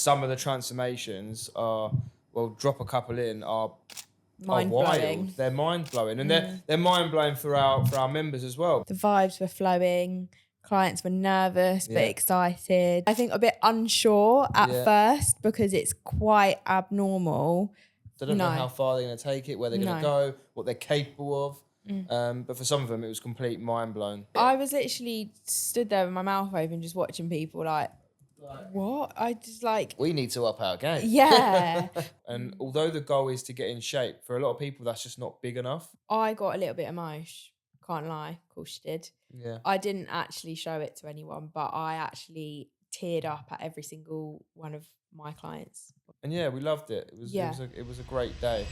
some of the transformations are, well, drop a couple in, are Mind wild. blowing. They're mind blowing, and they're mind blowing for our members as well. The vibes were flowing. Clients were nervous but excited. I think a bit unsure at first because it's quite abnormal. They don't know how far they're going to take it, where they're going to go, what they're capable of. But for some of them, it was complete mind blown. I was literally stood there with my mouth open, just watching people like, what? I just like... We need to up our game. Yeah. And although the goal is to get in shape, for a lot of people, that's just not big enough. I got a little bit emotional. Can't lie. Of course you did. Yeah. I didn't actually show it to anyone, but I actually teared up at every single one of my clients. And yeah, we loved it. It was a great day.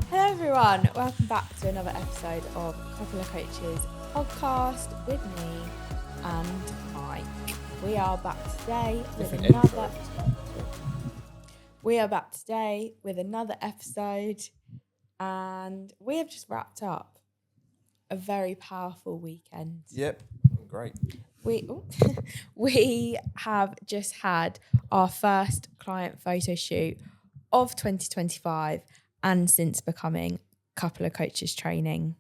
Hello everyone, welcome back to another episode of Couple of Coaches podcast with me and Mike. We are back today with another episode, and we have just wrapped up a very powerful weekend. Yep, great. We have just had our first client photo shoot of 2025, and since becoming Couple of Coaches training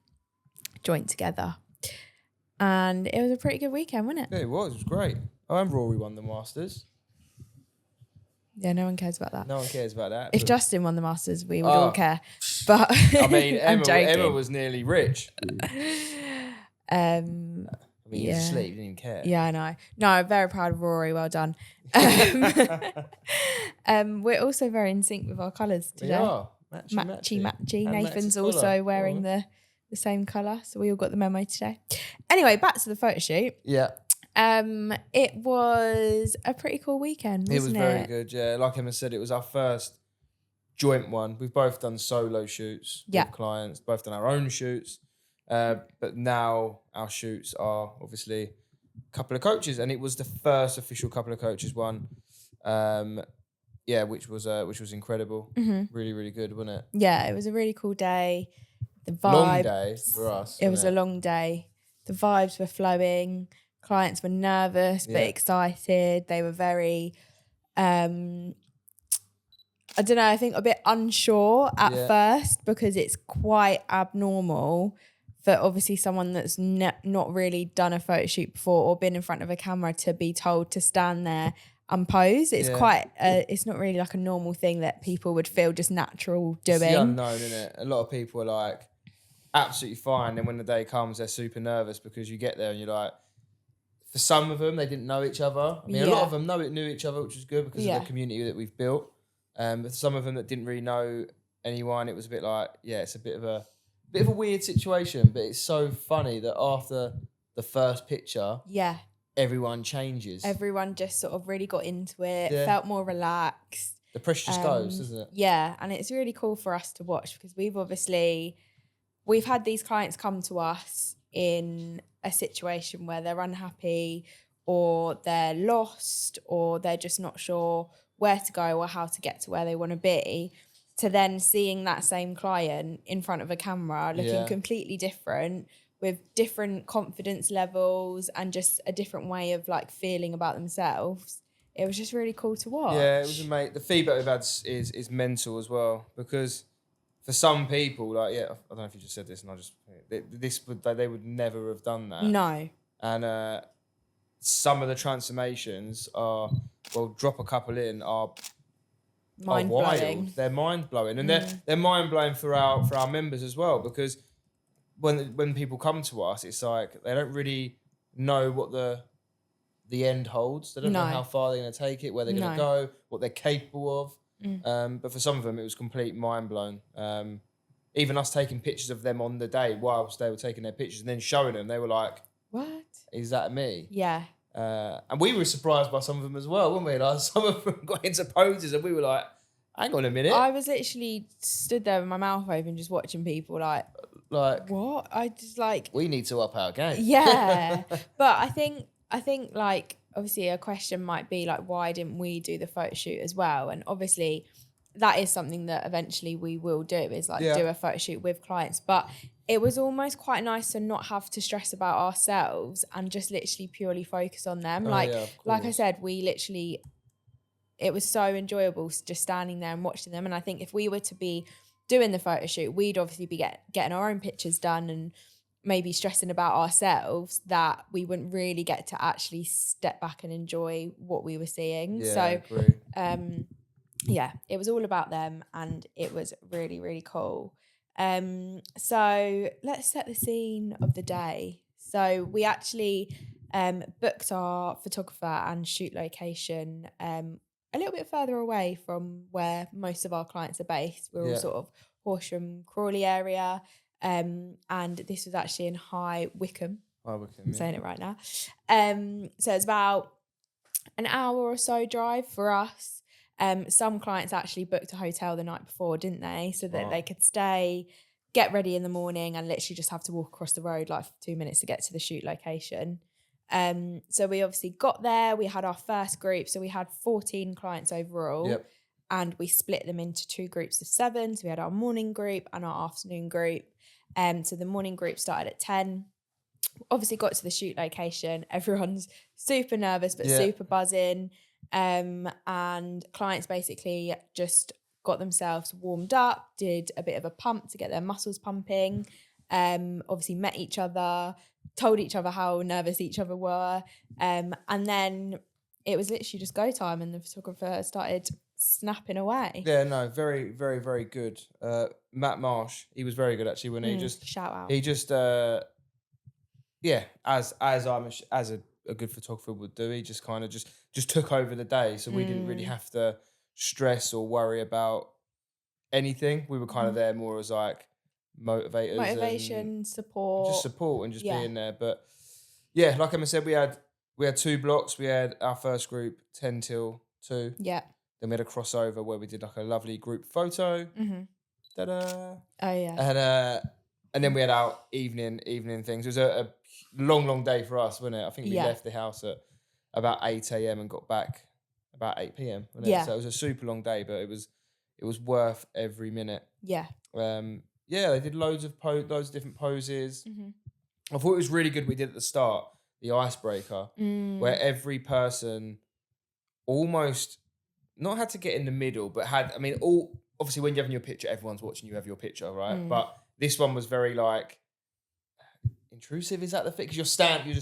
joined together. And it was a pretty good weekend, wasn't it? Yeah, it was great. Oh, and Rory won the Masters. Yeah, no one cares about that. No one cares about that. If Justin won the Masters, we would all care. But I mean, Emma was nearly rich. I mean, he was asleep, didn't even care. Yeah, I know. No, I'm very proud of Rory. Well done. We're also very in sync with our colours today. We are. Matchy. Nathan's also wearing the same colour, so we all got the memo today. Anyway, back to the photo shoot. Yeah. It was a pretty cool weekend, wasn't it? It was very good, yeah. Like Emma said, it was our first joint one. We've both done solo shoots with clients, both done our own shoots. But now our shoots are obviously Couple of Coaches, and it was the first official Couple of Coaches one. Which was incredible. Mm-hmm. Really, really good, wasn't it? Yeah, it was a really cool day. The vibes, long day for us. It was a long day. The vibes were flowing. Clients were nervous but excited. They were very, I don't know, I think a bit unsure at first because it's quite abnormal for obviously someone that's not really done a photo shoot before or been in front of a camera to be told to stand there and pose. It's quite, it's not really like a normal thing that people would feel just natural doing. It's the unknown, isn't it? A lot of people are like absolutely fine. Then when the day comes, they're super nervous because you get there and you're like, for some of them, they didn't know each other. I mean, a lot of them knew each other, which was good because of the community that we've built. But some of them that didn't really know anyone, it was a bit like, it's a bit of a weird situation. But it's so funny that after the first picture, everyone changes. Everyone just sort of really got into it, felt more relaxed. The pressure just goes, doesn't it? Yeah, and it's really cool for us to watch because we've had these clients come to us in a situation where they're unhappy or they're lost or they're just not sure where to go or how to get to where they want to be, to then seeing that same client in front of a camera looking completely different with different confidence levels and just a different way of like feeling about themselves. It was just really cool to watch. Yeah, it was amazing. The feedback we've had is mental as well because for some people, like, I don't know if you just said this, and they would never have done that. No. And some of the transformations are, well, drop a couple in, are mind blowing. Wild. They're mind blowing, and they're mind blowing for our members as well because when people come to us, it's like they don't really know what the end holds. They don't know how far they're going to take it, where they're going to go, what they're capable of. But for some of them, it was complete mind blown. Even us taking pictures of them on the day whilst they were taking their pictures and then showing them, they were like, "What? Is that me?" Yeah. And we were surprised by some of them as well, weren't we? Like some of them got into poses, and we were like, "Hang on a minute." I was literally stood there with my mouth open, just watching people like, "What?" I just like, we need to up our game. Yeah, but I think like obviously a question might be like, why didn't we do the photo shoot as well? And obviously that is something that eventually we will do, is like do a photo shoot with clients. But it was almost quite nice to not have to stress about ourselves and just literally purely focus on them. Like I said, we literally it was so enjoyable just standing there and watching them. And I think if we were to be doing the photo shoot, we'd obviously be getting our own pictures done and maybe stressing about ourselves, that we wouldn't really get to actually step back and enjoy what we were seeing. Yeah, So I agree. yeah, it was all about them, and it was really, really cool. So let's set the scene of the day. So we actually booked our photographer and shoot location a little bit further away from where most of our clients are based. We're all sort of Horsham, Crawley area. And this was actually in High Wycombe. I'm saying it right now. So it's about an hour or so drive for us. Some clients actually booked a hotel the night before, didn't they? So that they could stay, get ready in the morning, and literally just have to walk across the road like 2 minutes to get to the shoot location. So we obviously got there. We had our first group. So we had 14 clients overall. And we split them into 2 groups of 7. So we had our morning group and our afternoon group. So the morning group started at 10. Obviously got to the shoot location. Everyone's super nervous but super buzzing. And clients basically just got themselves warmed up, did a bit of a pump to get their muscles pumping. Obviously met each other, told each other how nervous each other were. And then it was literally just go time, and the photographer started snapping away. Yeah, no, very, very, very good. Matt Marsh, he was very good actually when he just shout out. He just as a good photographer would do, he just kind of just took over the day, so we didn't really have to stress or worry about anything. We were kind of there more as like motivators, motivation, support, just support and just being there. But yeah, like Emma said, we had 2 blocks. We had our first group 10 till 2. Yeah. Then we had a crossover where we did like a lovely group photo. Ta-da! Oh yeah. And then we had our evening things. It was a long day for us, wasn't it? I think we left the house at about 8 a.m. and got back about 8 p.m. Wasn't it? So it was a super long day, but it was worth every minute. Yeah. They did loads of different poses. I thought it was really good. We did at the start the icebreaker, where every person almost not had to get in the middle, but obviously when you're having your picture, everyone's watching you have your picture, right? But this one was very like intrusive. Is that the thing? Because you're just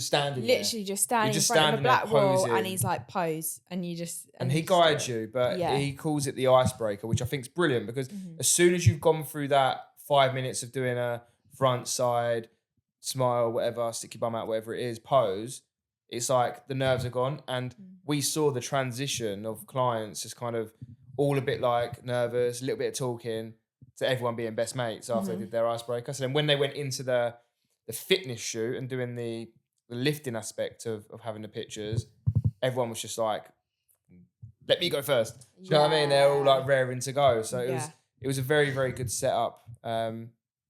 standing there. Literally just standing in front of a black wall, and he's like, pose, and you just... And he guides you, but he calls it the icebreaker, which I think is brilliant, because as soon as you've gone through that 5 minutes of doing a front, side, smile, whatever, stick your bum out, whatever it is, pose, it's like the nerves are gone. And we saw the transition of clients just kind of all a bit like nervous, a little bit of talking, to everyone being best mates after they did their icebreaker. So then when they went into the fitness shoot and doing the lifting aspect of having the pictures, everyone was just like, let me go first. Do you know what I mean? They're all like raring to go. So it was a very, very good setup. And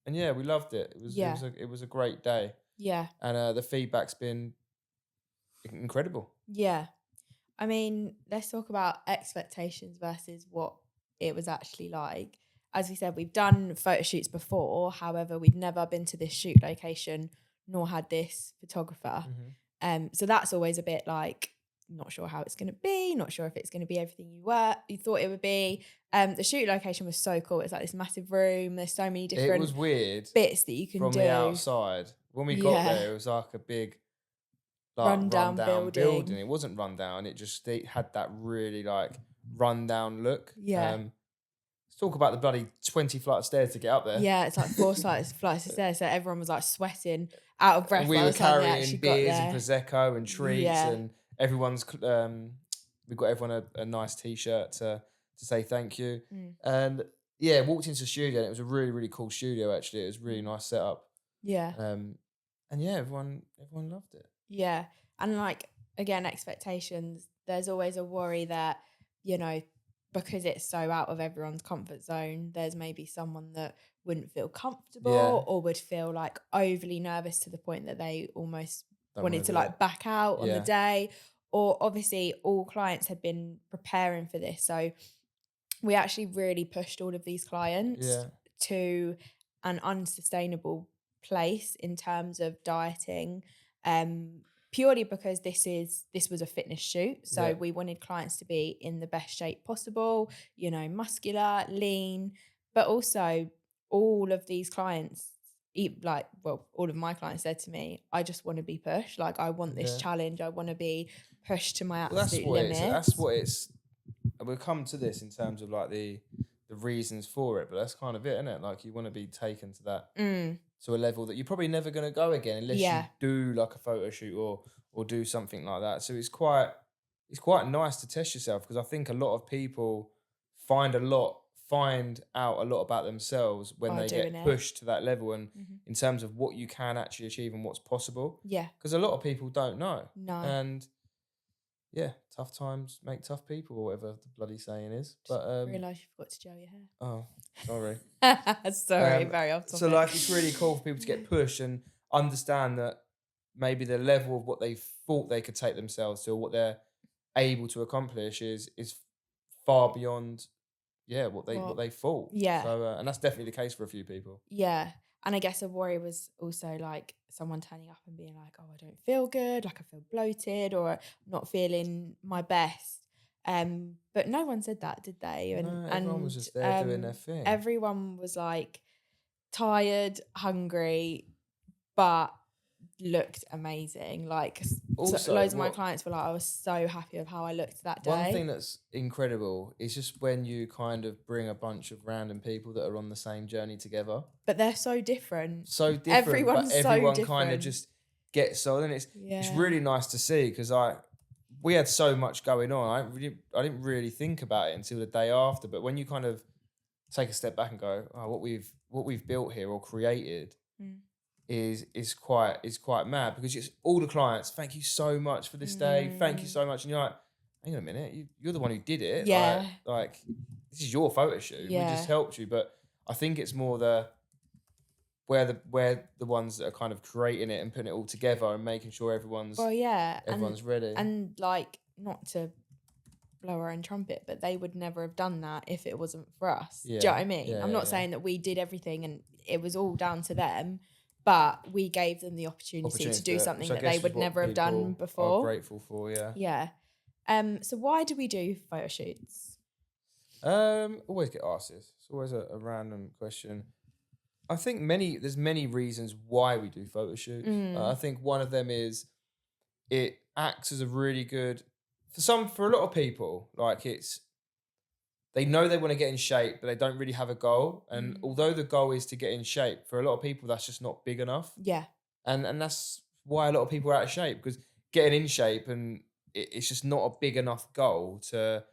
yeah, we loved it. It was a great day. Yeah. And the feedback's been incredible. Yeah. I mean, let's talk about expectations versus what it was actually like. As we said, we've done photo shoots before. However, we've never been to this shoot location nor had this photographer. So that's always a bit like, not sure how it's going to be, not sure if it's going to be everything you thought it would be. The shoot location was so cool. It's like this massive room. There's so many different It was weird bits that you can from do. the outside. When we got there, it was like a big rundown building. It wasn't rundown. It had that really like rundown look. Yeah. Let's talk about the bloody 20 flight of stairs to get up there. Yeah, it's like 4 flights of stairs. So everyone was like sweating, out of breath. And we were carrying beers and Prosecco and treats, and everyone's we got everyone a nice t-shirt to say thank you. And yeah, walked into the studio, and it was a really, really cool studio actually. It was a really nice setup. Yeah. And yeah, everyone loved it. Yeah. And like, again, expectations, there's always a worry that, you know, because it's so out of everyone's comfort zone, there's maybe someone that wouldn't feel comfortable or would feel like overly nervous to the point that they almost wanted to like back out on the day. Or obviously all clients had been preparing for this. So we actually really pushed all of these clients to an unsustainable place in terms of dieting. purely because this was a fitness shoot. So Yeah. we wanted clients to be in the best shape possible, you know, muscular, lean, but also all of these clients, all of my clients said to me, I just want to be pushed. Like, I want this Yeah. challenge. I want to be pushed to my Well, absolute limits. That's what it's. We'll come to this in terms of like the reasons for it, but that's kind of it, isn't it? Like, you want to be taken to that to a level that you're probably never going to go again unless you Yeah. do like a photo shoot or do something like that. So it's quite nice to test yourself, because I think a lot of people find out a lot about themselves when By they doing get it. pushed to that level, and Mhm. in terms of what you can actually achieve and what's possible. Yeah. Because a lot of people don't know. No. And yeah, tough times make tough people, or whatever the bloody saying is. But Realise you forgot to gel your hair. oh, sorry. Sorry, very off topic. So like, it's really cool for people to get pushed and understand that maybe the level of what they thought they could take themselves to, or what they're able to accomplish, is far beyond what they thought. Yeah. So and that's definitely the case for a few people. Yeah. And I guess a worry was also like someone turning up and being like, oh, I don't feel good, like I feel bloated, or not feeling my best. But no one said that, did they? No, everyone was just there doing their thing. Everyone was like tired, hungry, but looked amazing. Like, Also, loads of my clients were like, I was so happy with how I looked that day. One thing that's incredible is just when you kind of bring a bunch of random people that are on the same journey together. But they're so different. Everyone kind of just gets so, and it's really nice to see, because we had so much going on. I didn't really think about it until the day after. But when you kind of take a step back and go, oh, what we've built here or created is quite mad, because it's all the clients. Thank you so much for this day. Thank you so much. And you're like, hang on a minute, you're the one who did it. Yeah. Like this is your photo shoot. Yeah. We just helped you. But I think it's more where the ones that are kind of creating it and putting it all together and making sure everyone's ready. And like, not to blow our own trumpet, but they would never have done that if it wasn't for us. Yeah. Do you know what I mean? Yeah, I'm not saying that we did everything and it was all down to them, but we gave them the opportunity to do something that they would never have done before. I'm grateful for, yeah. Yeah. So why do we do photo shoots? Always get asked this. It's always a random question. I think there's many reasons why we do photo shoots. I think one of them is it acts as a really good, for a lot of people, like they know they want to get in shape, but they don't really have a goal. And although the goal is to get in shape, for a lot of people, that's just not big enough. Yeah. And that's why a lot of people are out of shape, because getting in shape and it's just not a big enough goal to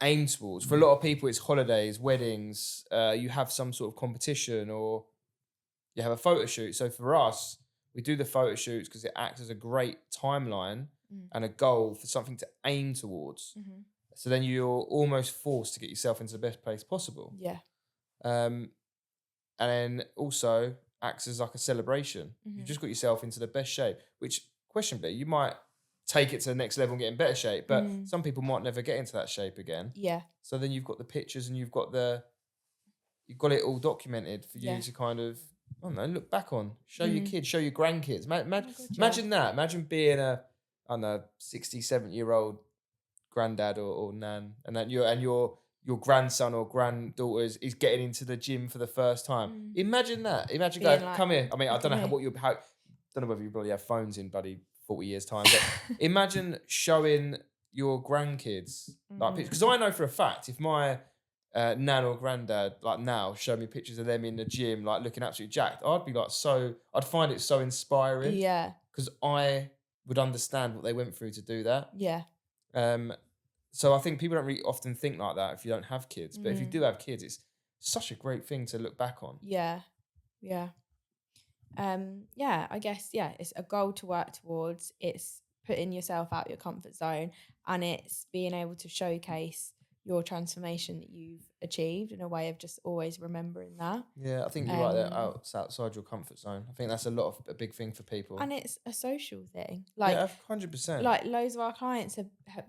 aim towards. For a lot of people, it's holidays, weddings, you have some sort of competition, or you have a photo shoot. So for us, we do the photo shoots because it acts as a great timeline and a goal for something to aim towards. So then you're almost forced to get yourself into the best place possible. Yeah. And then also acts as like a celebration. You've just got yourself into the best shape, which questionably you might take it to the next level and get in better shape, but some people might never get into that shape again. Yeah. So then you've got the pictures and you've got it all documented for you to kind of, I don't know, look back on, show your kids, show your grandkids. Imagine that. Imagine being a 60, 70-year-old granddad or nan, and then your grandson or granddaughter is getting into the gym for the first time. Imagine that. Imagine going, like, come here. I mean, I don't know don't know whether you probably have phones in bloody 40 years time, but imagine showing your grandkids like pictures. Because I know for a fact, if my nan or granddad like now show me pictures of them in the gym, like looking absolutely jacked, I'd find it so inspiring. Yeah. Because I would understand what they went through to do that. Yeah. So I think people don't really often think like that if you don't have kids. But if you do have kids, it's such a great thing to look back on. Yeah. Yeah. I guess, it's a goal to work towards. It's putting yourself out your comfort zone, and it's being able to showcase your transformation that you've achieved in a way of just always remembering that. Yeah, I think you're right there. Outside your comfort zone. I think that's a big thing for people. And it's a social thing. Like 100%. Like loads of our clients have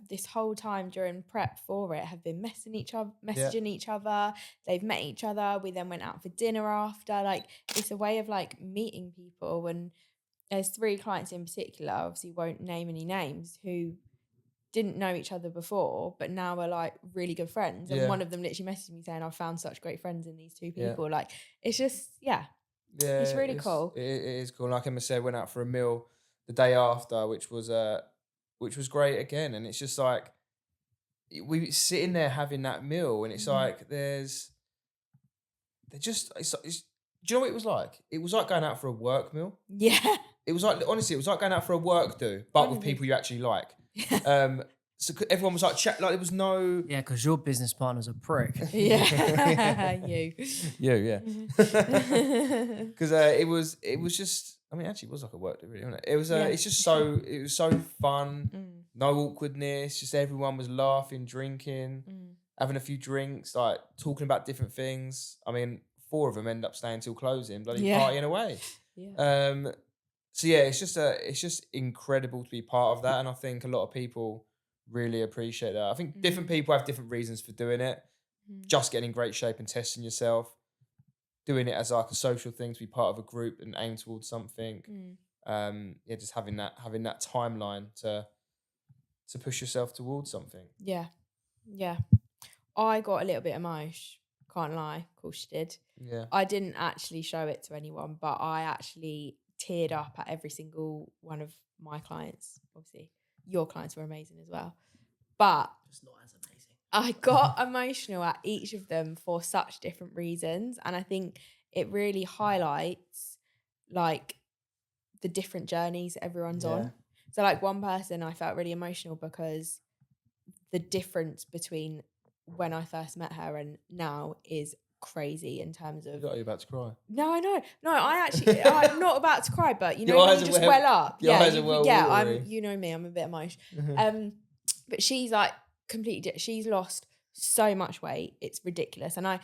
this whole time during prep for it have been messaging each other. They've met each other. We then went out for dinner after. Like, it's a way of like meeting people, and there's 3 clients in particular, obviously won't name any names, who didn't know each other before, but now are like really good friends. And one of them literally messaged me saying, "I found such great friends in these 2 people." Like, it's just, it's really cool. It is cool. Like Emma said, went out for a meal the day after, which was great again. And it's just like we sitting there having that meal, and it's like do you know what it was like? It was like going out for a work meal. Yeah. It was like, honestly, it was like going out for a work do, but with people you actually like. So everyone was like, chat, like there was no. Yeah, because your business partner's a prick. Yeah, you, yeah. Because it was just. I mean, actually, it was like a work do, really, wasn't it? It was. It's just so. It was so fun. No awkwardness. Just everyone was laughing, drinking, having a few drinks, like talking about different things. I mean, 4 of them end up staying till closing, bloody partying away. Yeah. So yeah, it's just incredible to be part of that, and I think a lot of people really appreciate that. I think different people have different reasons for doing it. Just getting in great shape and testing yourself, doing it as like a social thing to be part of a group and aim towards something. Just having that timeline to push yourself towards something. Yeah. I got a little bit emotional. Can't lie, of course you did. Yeah. I didn't actually show it to anyone, but I actually teared up at every single one of my clients. Obviously, your clients were amazing as well. But Just not as amazing. I got emotional at each of them for such different reasons. And I think it really highlights like the different journeys everyone's on. So like one person, I felt really emotional because the difference between when I first met her and now is crazy in terms of. Are you about to cry? No, I know. No, I'm not about to cry, but you know, Your eyes you are just well- well up. your Yeah, eyes are well watery. you know me, I'm a bit emotional. But she's like completely. She's lost so much weight, it's ridiculous. And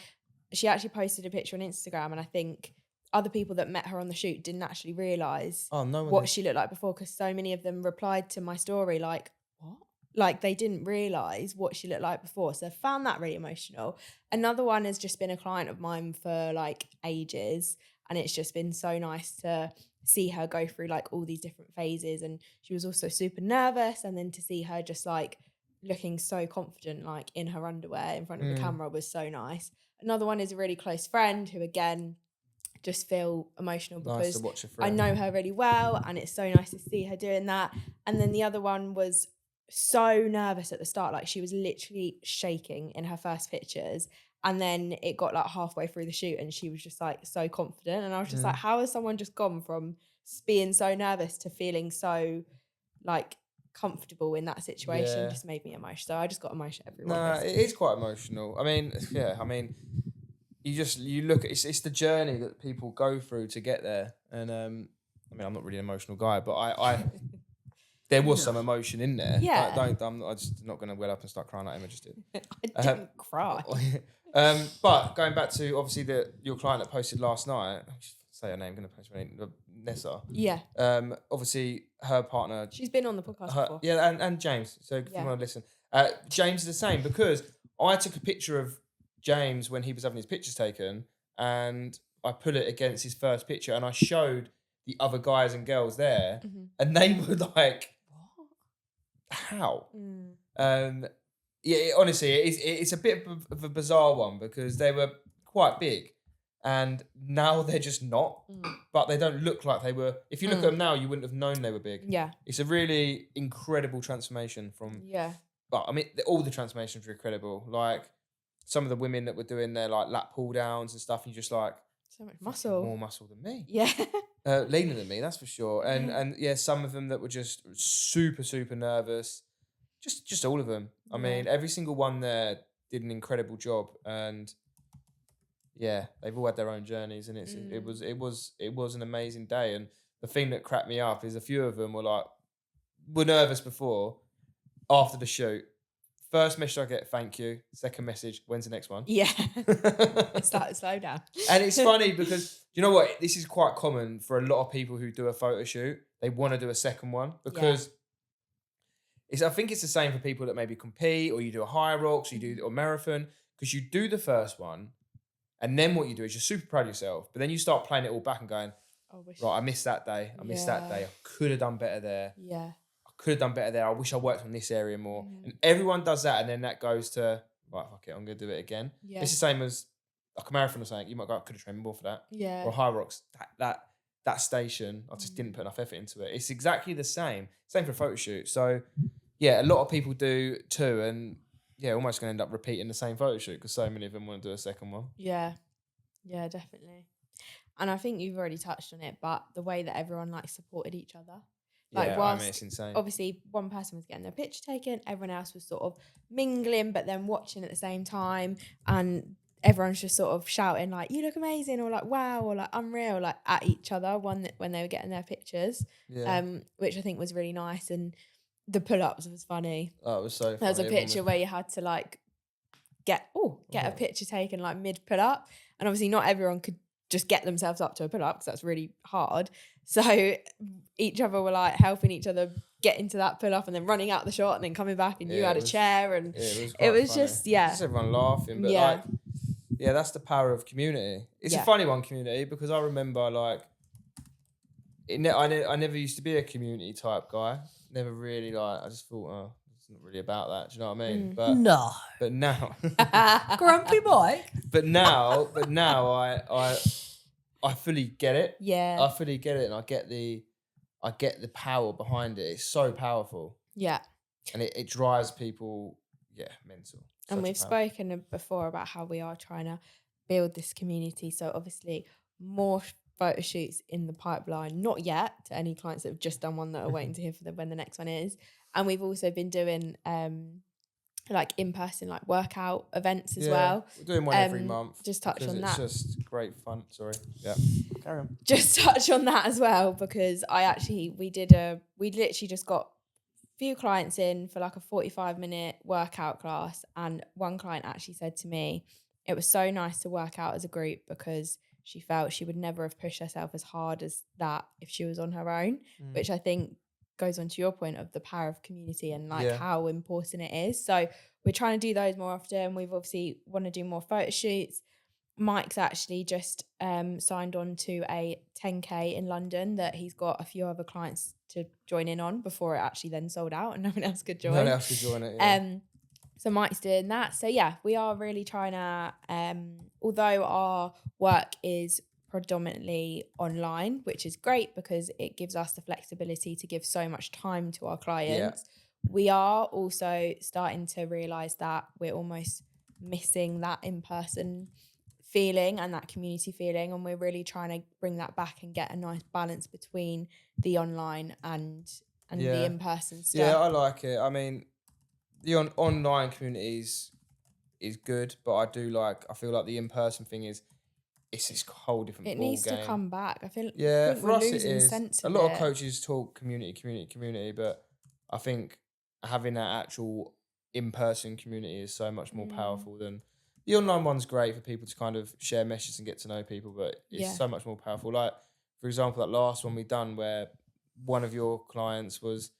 she actually posted a picture on Instagram, and I think other people that met her on the shoot didn't actually realise what she looked like before, because so many of them replied to my story like, what? Like they didn't realise what she looked like before. So I found that really emotional. Another one has just been a client of mine for like ages, and it's just been so nice to see her go through like all these different phases. And she was also super nervous, and then to see her just like looking so confident like in her underwear in front of the camera was so nice. Another one is a really close friend who again just feel emotional because I know her really well, and it's so nice to see her doing that. And then the other one was so nervous at the start, like she was literally shaking in her first pictures, and then it got like halfway through the shoot and she was just like so confident, and I was just like, how has someone just gone from being so nervous to feeling so like comfortable in that situation? Just made me emotional. So I just got emotional everyone. No, it is quite emotional. I mean, you look at it's the journey that people go through to get there. And I mean, I'm not really an emotional guy, but I there was some emotion in there. Yeah. I'm just not going to well up and start crying like Emma just did. I didn't cry. But going back to obviously your client that posted last night, I should say her name, I'm going to post her name, Nessa. Yeah. Obviously her partner. She's been on the podcast before. Yeah, and James. So if you want to listen, James is the same, because I took a picture of James when he was having his pictures taken, and I put it against his first picture, and I showed the other guys and girls there, and they were like, "What? How?" Honestly, it's a bit of a bizarre one, because they were quite big, and now they're just not. But they don't look like they were. If you look at them now, you wouldn't have known they were big. Yeah, it's a really incredible transformation from. Yeah. But I mean, all the transformations were incredible. Like some of the women that were doing their like lat pull downs and stuff, and you're just like, so much muscle, more muscle than me. Yeah. Leaner than me, that's for sure. And some of them that were just super nervous. Just all of them. I mean, every single one there did an incredible job, and yeah, they've all had their own journeys, and it was an amazing day. And the thing that cracked me up is a few of them were nervous before, after the shoot. First message I get, thank you. Second message, when's the next one? Yeah. Slow down. And it's funny because, you know what? This is quite common for a lot of people who do a photo shoot. They want to do a second one because I think it's the same for people that maybe compete, or you do a high rocks, or you do a marathon, because you do the first one, and then what you do is you're super proud of yourself, but then you start playing it all back and going, Right, I missed that day. I missed that day. I could have done better there. Yeah. I could have done better there. I wish I worked on this area more. Mhm. And everyone does that, and then that goes to, right, fuck it, I'm going to do it again. Yeah. It's the same as like a marathon or something. You might go, I could have trained more for that. Yeah. Or High Rocks, that station, I just didn't put enough effort into it. It's exactly the same. Same for a photo shoot. So, yeah, a lot of people do too, and yeah, almost going to end up repeating the same photo shoot because so many of them want to do a second one. Yeah. Yeah, definitely. And I think you've already touched on it, but the way that everyone like supported each other. Like, Yeah, whilst it's insane. obviously one person was getting their picture taken, everyone else was sort of mingling, but then watching at the same time, and everyone's just sort of shouting like, "You look amazing," or like, "Wow," or like, "Unreal," like at each other when they were getting their pictures. Yeah. Which I think was really nice, and the pull-ups was funny. Oh, it was so funny. There was a picture where you had to like get a picture taken like mid pull-up, and obviously not everyone could just get themselves up to a pull-up because that's really hard. So each other were like helping each other get into that pull-up and then running out the shot and then coming back, and you had a chair, and it was just just everyone laughing. But like, yeah, that's the power of community. It's a funny one, community, because I remember like I never used to be a community type guy. Never really like. I just thought, oh, it's not really about that. Do you know what I mean? But No. But now, Grumpy Mike. but now, I fully get it. Yeah. I fully get it, and I get the power behind it. It's so powerful. Yeah. And it drives people, mental. And Such we've spoken before about how we are trying to build this community. So obviously more photo shoots in the pipeline. Not yet to any clients that have just done one that are waiting to hear for when the next one is. And we've also been doing like in-person like workout events as well. We're doing one every month. Just touch on that. It's just great fun. Sorry. Yeah. Carry on. Just touch on that as well, because we literally just got a few clients in for like a 45-minute workout class, and one client actually said to me it was so nice to work out as a group because she felt she would never have pushed herself as hard as that if she was on her own, which I think goes on to your point of the power of community and like how important it is. So we're trying to do those more often. We've obviously want to do more photo shoots. Mike's actually just signed on to a 10K in London that he's got a few other clients to join in on before it actually then sold out and no one else could join. No one else could join it. Yeah. So Mike's doing that. So yeah, we are really trying to, although our work is predominantly online, which is great because it gives us the flexibility to give so much time to our clients. We are also starting to realise that we're almost missing that in-person feeling and that community feeling, and we're really trying to bring that back and get a nice balance between the online and the in-person stuff. Yeah, I like it. I mean, the online communities is good, but I feel like the in-person thing is, it's this whole different ball game. It needs to come back. I think for us it is. Sense a lot of coaches talk community, but I think having that actual in-person community is so much more powerful than the online one's great for people to kind of share messages and get to know people, but it's so much more powerful. Like, for example, that last one we done where one of your clients was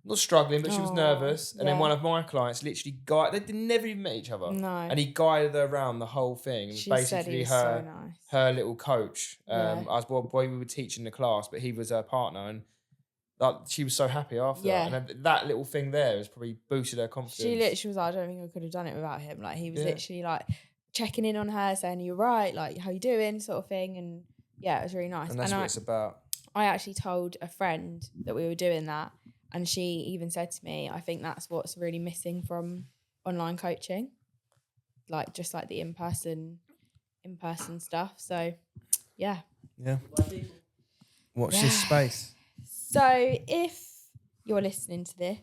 not struggling, but she was nervous. And then one of my clients literally they never even met each other. No. And he guided her around the whole thing. It was basically her little coach. We were teaching the class, but he was her partner, and she was so happy after that. And that little thing there has probably boosted her confidence. She literally was like, I don't think I could have done it without him. Like, he was literally like checking in on her, saying, "You're right, like, how you doing?" sort of thing. And yeah, it was really nice. And that's what it's about. I actually told a friend that we were doing that, and she even said to me, I think that's what's really missing from online coaching. Like, just like the in-person stuff. So yeah. Yeah. Watch this space. So if you're listening to this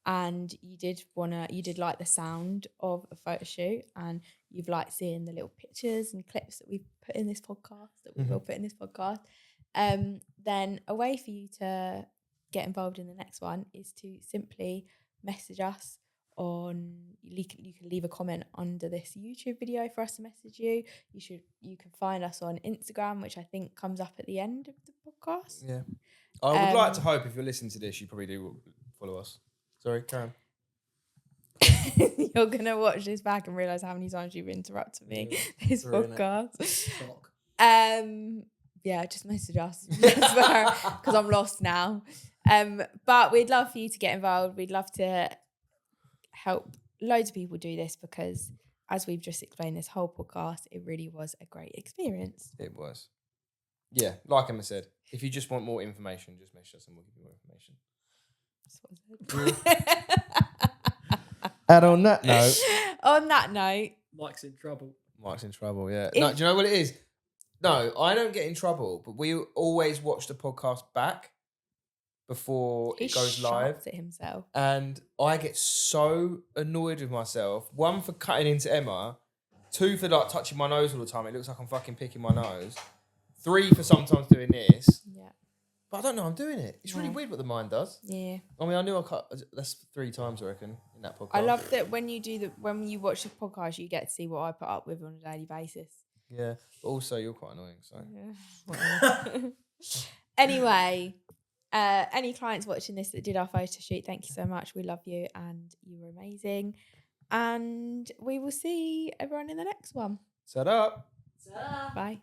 and you did like the sound of a photo shoot and you've liked seeing the little pictures and clips that we've put in this podcast, then a way for you to get involved in the next one is to simply message us you can leave a comment under this YouTube video for us to message you. You can find us on Instagram, which I think comes up at the end of the podcast. Yeah. I would like to hope if you're listening to this, you probably do follow us. Sorry, Karen. You're going to watch this back and realise how many times you've interrupted me this podcast. yeah, just message us because I'm lost now. But we'd love for you to get involved. We'd love to help loads of people do this because, as we've just explained this whole podcast, it really was a great experience. It was. Yeah, like Emma said, if you just want more information, just message us and we'll give you more information. And on that note, Mike's in trouble. Mike's in trouble, yeah. No, do you know what it is? No, I don't get in trouble, but we always watch the podcast back before it goes live. He shouts at himself. And I get so annoyed with myself. 1, for cutting into Emma. 2, for like touching my nose all the time. It looks like I'm fucking picking my nose. 3, for sometimes doing this. Yeah. But I don't know I'm doing it. It's really weird what the mind does. Yeah. I mean, I knew I cut. That's 3 times, I reckon, in that podcast. I love that when you watch the podcast, you get to see what I put up with on a daily basis. Yeah. But also, you're quite annoying, so. Yeah. Anyway, any clients watching this that did our photo shoot, thank you so much. We love you and you were amazing. And we will see everyone in the next one. Set up. Bye.